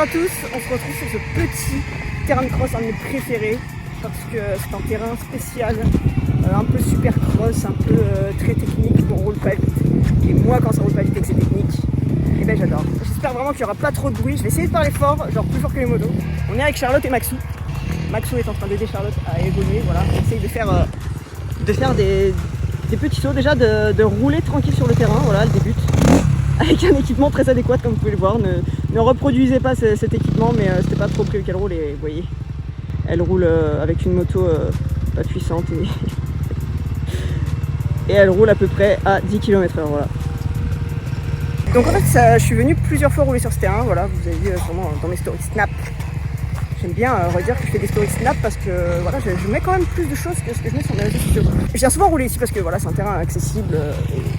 à tous, on se retrouve sur ce petit terrain de cross, un de mes préférés, parce que c'est un terrain spécial, un peu super cross, un peu très technique, où on roule pas vite. Et moi quand ça roule pas vite et que c'est technique, et ben j'adore. J'espère vraiment qu'il n'y aura pas trop de bruit, je vais essayer de parler fort, genre plus fort que les motos. On est avec Charlotte et Maxou. Maxou est en train d'aider Charlotte à évoluer, voilà. On essaye de faire des petits sauts, déjà de rouler tranquille sur le terrain, voilà, elle débute. Avec un équipement très adéquat comme vous pouvez le voir. Ne reproduisez pas cet équipement, mais c'était pas trop prévu qu'elle roule et vous voyez, elle roule avec une moto pas puissante et elle roule à peu près à 10 km/h, voilà. Donc en fait je suis venu plusieurs fois rouler sur ce terrain, voilà, vous avez vu sûrement dans mes stories Snap. J'aime bien redire que je fais des stories Snap parce que voilà, je mets quand même plus de choses que ce que je mets sur mes réseaux sociaux. Je viens souvent rouler ici parce que voilà, c'est un terrain accessible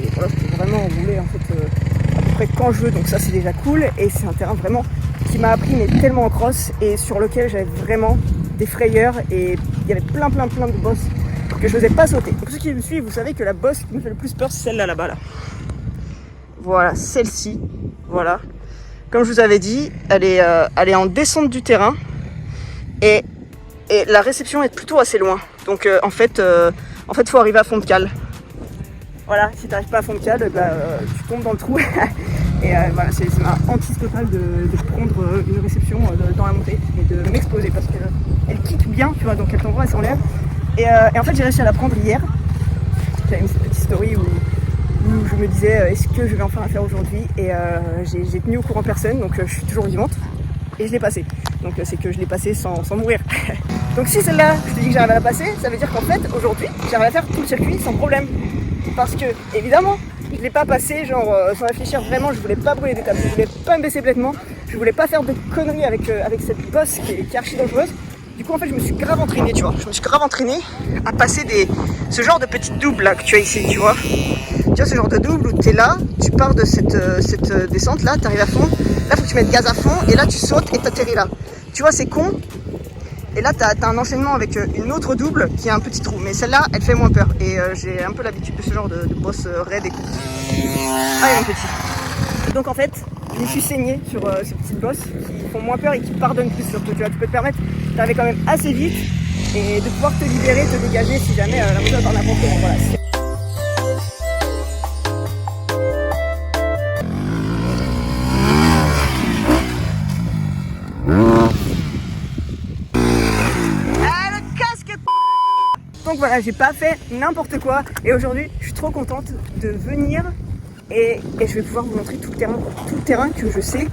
et voilà, je peux vraiment rouler en fait à peu près quand je veux, donc ça c'est déjà cool. Et c'est un terrain vraiment qui m'a appris mais tellement en cross et sur lequel j'avais vraiment des frayeurs et il y avait plein de bosses que je n'osais pas sauter. Donc ceux qui me suivent, vous savez que la bosse qui me fait le plus peur c'est celle-là là-bas là. Voilà, celle-ci, voilà. Comme je vous avais dit, elle est en descente du terrain. Et la réception est plutôt assez loin. Donc en fait, faut arriver à fond de cale. Voilà, si tu n'arrives pas à fond de cale, tu tombes dans le trou. Et voilà, c'est ma hantise totale de prendre une réception dans la montée et de m'exploser parce qu'elle kick bien, tu vois, donc elle t'envoie, elle s'enlève. Et en fait, j'ai réussi à la prendre hier. J'avais mis cette petite story où je me disais est-ce que je vais enfin la faire aujourd'hui. Et j'ai tenu au courant personne, donc je suis toujours vivante. Et je l'ai passée. Donc c'est que je l'ai passée sans mourir. Donc si celle-là, je te dis que j'arrive à la passer, ça veut dire qu'en fait, aujourd'hui, j'arrive à faire tout le circuit sans problème. Parce que, évidemment, je ne l'ai pas passé genre sans réfléchir vraiment, je voulais pas brûler d'étapes, je voulais pas me baisser bêtement, je voulais pas faire de conneries avec cette bosse qui est archi dangereuse. Du coup, en fait, je me suis grave entraîné, tu vois. Je me suis grave entraîné à passer ce genre de petites doubles là que tu as ici, tu vois. Tu vois, ce genre de double où tu es là, tu pars de cette descente là, tu arrives à fond. Là, faut que tu mettes gaz à fond et là, tu sautes et tu atterris là. Tu vois, c'est con. Et là, tu as un enchaînement avec une autre double qui a un petit trou. Mais celle-là, elle fait moins peur. Et j'ai un peu l'habitude de ce genre de boss raide et cool. Allez, mon petit. Donc, en fait, je me suis saigné sur ces petites bosses qui font moins peur et qui pardonnent plus surtout. Tu vois, tu peux te permettre d'arriver quand même assez vite et de pouvoir te libérer, te dégager si jamais la moto est en avant. Voilà. Donc voilà, j'ai pas fait n'importe quoi et aujourd'hui je suis trop contente de venir et je vais pouvoir vous montrer tout le terrain que je sais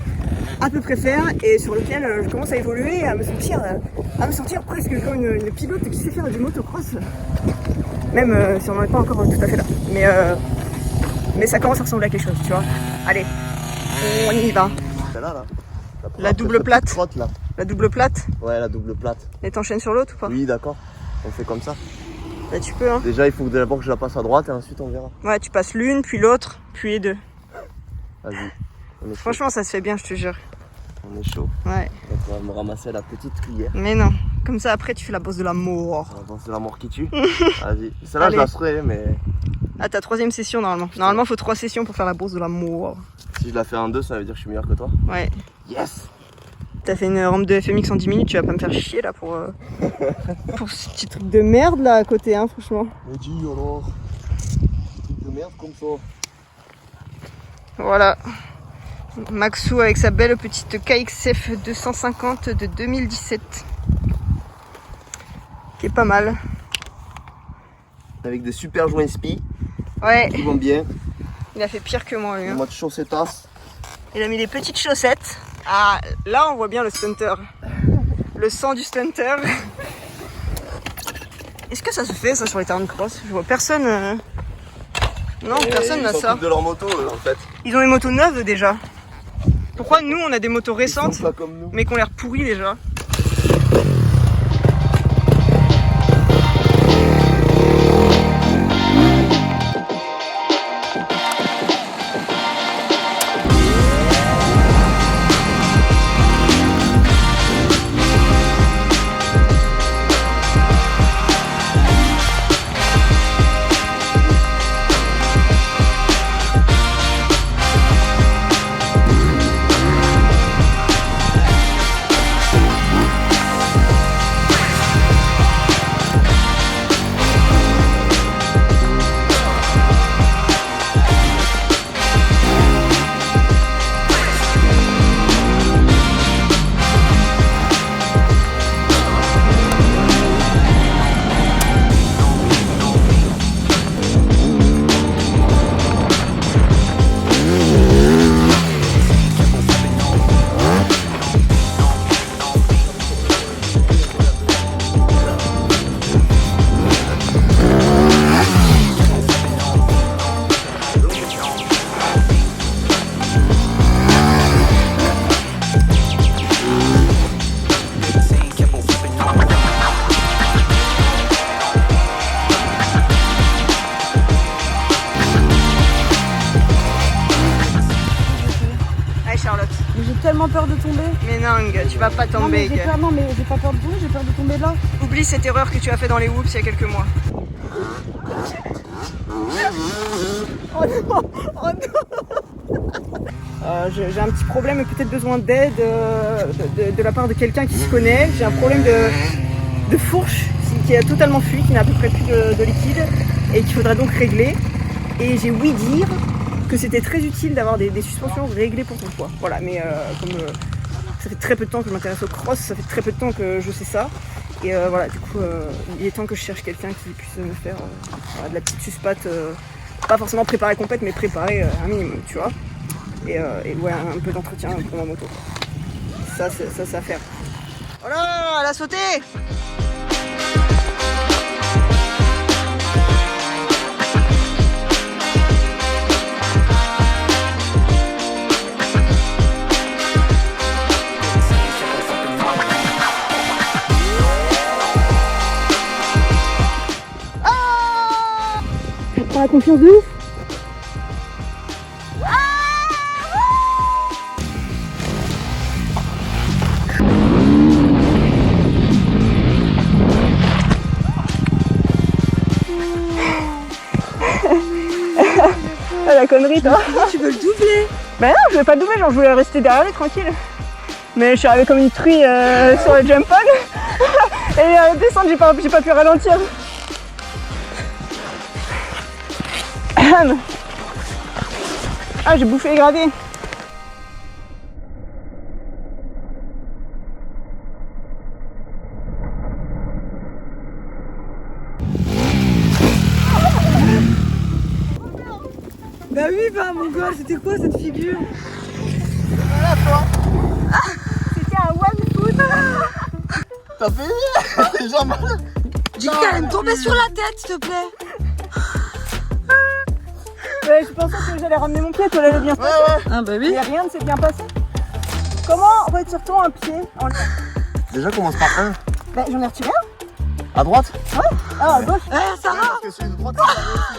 à peu près faire et sur lequel je commence à évoluer et à me sentir presque comme une pilote qui sait faire du motocross, même si on n'en est pas encore tout à fait là, mais ça commence à ressembler à quelque chose, tu vois. Allez, on y va. Là. La double plate. Trotte, là. La double plate. Ouais, la double plate. Et t'enchaînes sur l'autre ou pas? Oui, d'accord. On fait comme ça. Bah tu peux hein. Déjà, il faut d'abord que je la passe à droite et ensuite on verra. Ouais, tu passes l'une, puis l'autre, puis les deux. Vas-y. Franchement, ça se fait bien, je te jure. On est chaud. Ouais. Donc on va me ramasser la petite cuillère. Mais non. Comme ça, après, tu fais la bosse de la mort. La bosse de la mort qui tue. Vas-y. Celle-là, je la ferai, mais... Ah, ta troisième session, normalement. Normalement, il faut 3 sessions pour faire la bosse de la mort. Si je la fais en 2, ça veut dire que je suis meilleur que toi. Ouais. Yes. T'as fait une rampe de FMX en 10 minutes, tu vas pas me faire chier là pour ce petit truc de merde là à côté, hein, franchement. Mais dis alors, petit truc de merde comme ça. Voilà. Maxou avec sa belle petite KXF 250 de 2017. Qui est pas mal. Avec des super joints spi. Ouais. Qui vont bien. Il a fait pire que moi lui. En mode chaussettas. Il a mis des petites chaussettes. Ah, là on voit bien le stunter. Le sang du stunter. Est-ce que ça se fait ça sur les terrains de cross? Je vois personne. Non, personne n'a ça. Ils de leur moto en fait. Ils ont des motos neuves déjà. Pourquoi nous on a des motos récentes pas comme nous, mais qu'on l'air pourris déjà? peur de tomber. Mais non, tu vas pas Non, mais tomber. j'ai peur, non, mais j'ai pas peur de tomber, j'ai peur de tomber là. Oublie cette erreur que tu as fait dans les whoops il y a quelques mois. Oh non, oh non. J'ai un petit problème et peut-être besoin d'aide de la part de quelqu'un qui s'y connaît. J'ai un problème de fourche qui a totalement fui, qui n'a à peu près plus de liquide et qu'il faudrait donc régler. Et j'ai ouï dire que c'était très utile d'avoir des suspensions réglées pour ton poids. Voilà, mais comme ça fait très peu de temps que je m'intéresse au cross, ça fait très peu de temps que je sais ça. Et voilà, du coup, il est temps que je cherche quelqu'un qui puisse me faire voilà, de la petite suspate, pas forcément préparer complète, mais préparer un minimum, tu vois. Et ouais, un peu d'entretien pour ma moto. Ça, c'est à faire. Voilà, elle a sauté! T'as la confiance de ouf. La connerie toi. Tu veux le doubler? Bah non, je vais pas doubler, genre je voulais rester derrière lui tranquille. Mais je suis arrivée comme une truie sur le jump on. Et descendre, j'ai pas pu ralentir. Ah, j'ai bouffé les graviers. Bah oui, bah mon gars, c'était quoi cette figure? Voilà toi. C'était un one foot. T'as fait déjà mal. Dis qu'elle me tomber sur la tête, s'il te plaît. Ouais, je pensais que j'allais ramener mon pied, toi l'avais bien passé. Ouais. Ah bah oui. Mais rien ne s'est bien passé. Comment retire-t-on un pied en l'air? Déjà, commence par un. Bah j'en ai retiré un. À droite. Ah, à gauche. Eh, Sarah! Parce que celui de droite,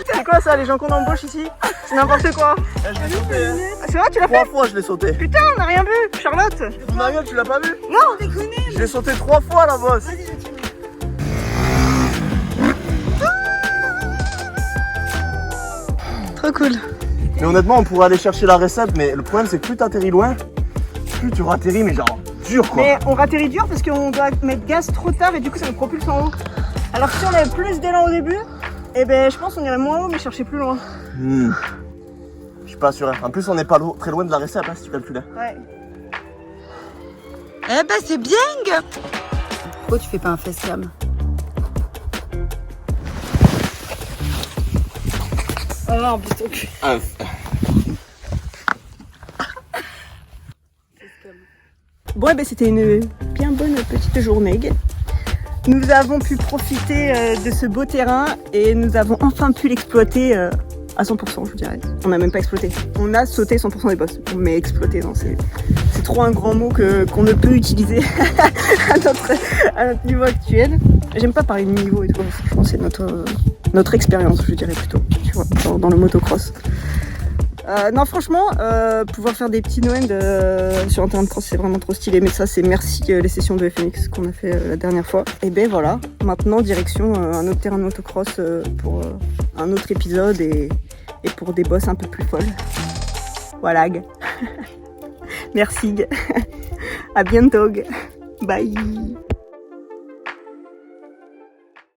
c'est C'est quoi ça, les gens qu'on embauche ici? C'est n'importe quoi. je l'ai sauté. Hein. Ah, c'est vrai, tu l'as fait? 3 fois, je l'ai sauté. Putain, on n'a rien vu, Charlotte. Ma gueule, tu l'as pas vu? Non. Déconner. Je l'ai sauté 3 fois, la bosse. Trop cool. Mais honnêtement, on pourrait aller chercher la recette, mais le problème, c'est que plus t'atterris loin, plus tu ratterris, mais genre dur quoi. Mais on ratterrit dur parce qu'on doit mettre gaz trop tard et du coup ça nous propulse en haut. Alors que si on avait plus d'élan au début, eh ben je pense qu'on irait moins haut mais chercher plus loin. Je suis pas sûr. En plus, on n'est pas très loin de la recette, hein, si tu calcules. Ouais. Eh ben c'est bien. Pourquoi tu fais pas un facecam? Oh non, plutôt que... Bon, ben c'était une bien bonne petite journée. Nous avons pu profiter de ce beau terrain et nous avons enfin pu l'exploiter à 100%, je dirais. On n'a même pas exploité. On a sauté 100% des bosses. Mais exploiter, non, c'est trop un grand mot qu'on ne peut utiliser à notre niveau actuel. J'aime pas parler de niveau et tout. Franchement, c'est notre expérience, je dirais plutôt, tu vois, dans le motocross. Non, franchement, pouvoir faire des petits no-end sur un terrain de cross, c'est vraiment trop stylé. Mais ça, c'est merci les sessions de FMX qu'on a fait la dernière fois. Et ben voilà, maintenant direction un autre terrain de motocross pour un autre épisode et pour des bosses un peu plus folles. Voilà. Merci. À bientôt. Bye.